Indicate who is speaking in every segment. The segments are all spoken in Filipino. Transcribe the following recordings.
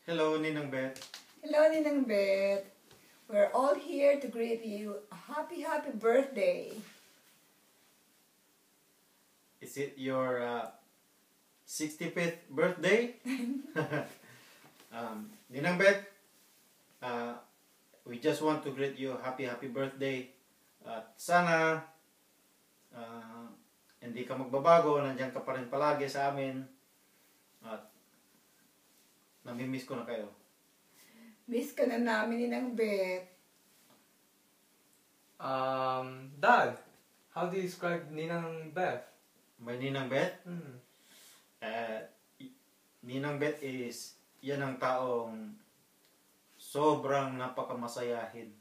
Speaker 1: Hello, Ninang Beth.
Speaker 2: Hello, Ninang Beth. We're all here to greet you a happy birthday.
Speaker 1: Is it your 65th birthday? Ninang Beth, we just want to greet you happy birthday. At sana hindi ka magbabago, nandiyan ka pa rin palagi sa amin. At namimiss ko na kayo.
Speaker 2: Miss ka na namin, Ninang Beth.
Speaker 3: Dad, how do you describe Ninang Beth?
Speaker 1: My Ninang Beth? Ninang Beth is, yan ang taong sobrang napakamasayahin.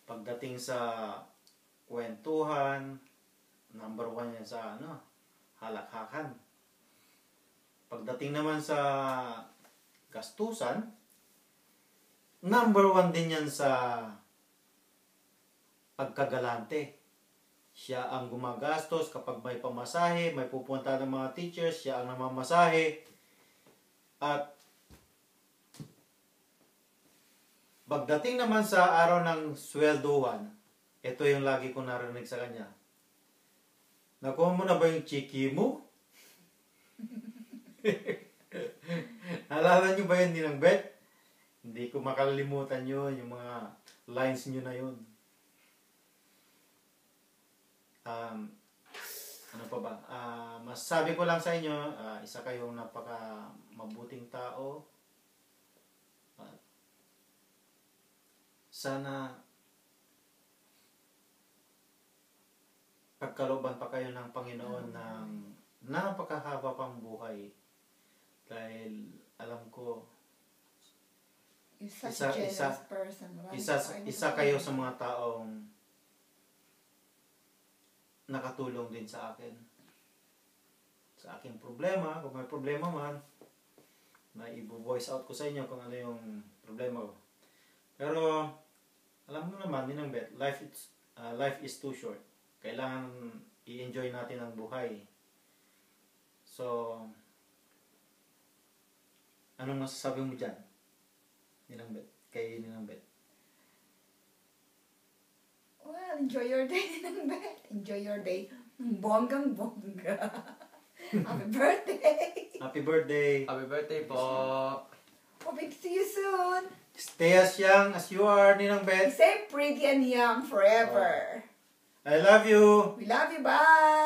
Speaker 1: Pagdating sa kwentuhan, number 1 yan sa halakhakan. Pagdating naman sa gastusan, number 1 din yan sa pagkagalante. Siya ang gumagastos kapag may pamasahe, may pupunta ng mga teachers, siya ang namamasahe. At pagdating naman sa araw ng swelduhan, ito yung lagi ko narinig sa kanya. Nakuha mo na ba yung chiki mo? Alala nyo ba yun, Ninang Beth? Hindi ko makalimutan yun, yung mga lines nyo na yun. Ano pa ba? Masasabi ko lang sa inyo, isa kayong napaka mabuting tao. Sana pagkalooban pa kayo ng Panginoon ng napakahaba pang buhay. Dahil alam ko,
Speaker 2: You're such a generous person.
Speaker 1: Isa kayo sa mga taong nakatulong din sa akin. Sa aking problema, kung may problema man, na i-voice out ko sa inyo kung ano yung problema ko. Pero, alam mo naman, Ninang Beth, life is too short. Kailangan i-enjoy natin ang buhay. So, anong masasabi mo dyan, Ninang Beth? Kay Ninang Beth?
Speaker 2: Well, enjoy your day, Ninang Beth. Enjoy your day. Bonggang-bongga. Happy birthday!
Speaker 1: Happy birthday!
Speaker 3: Happy birthday po!
Speaker 2: Hoping to see you soon.
Speaker 1: Stay as young as you are, Ninang Beth.
Speaker 2: Stay pretty and young forever.
Speaker 1: I love you!
Speaker 2: We love you. Bye!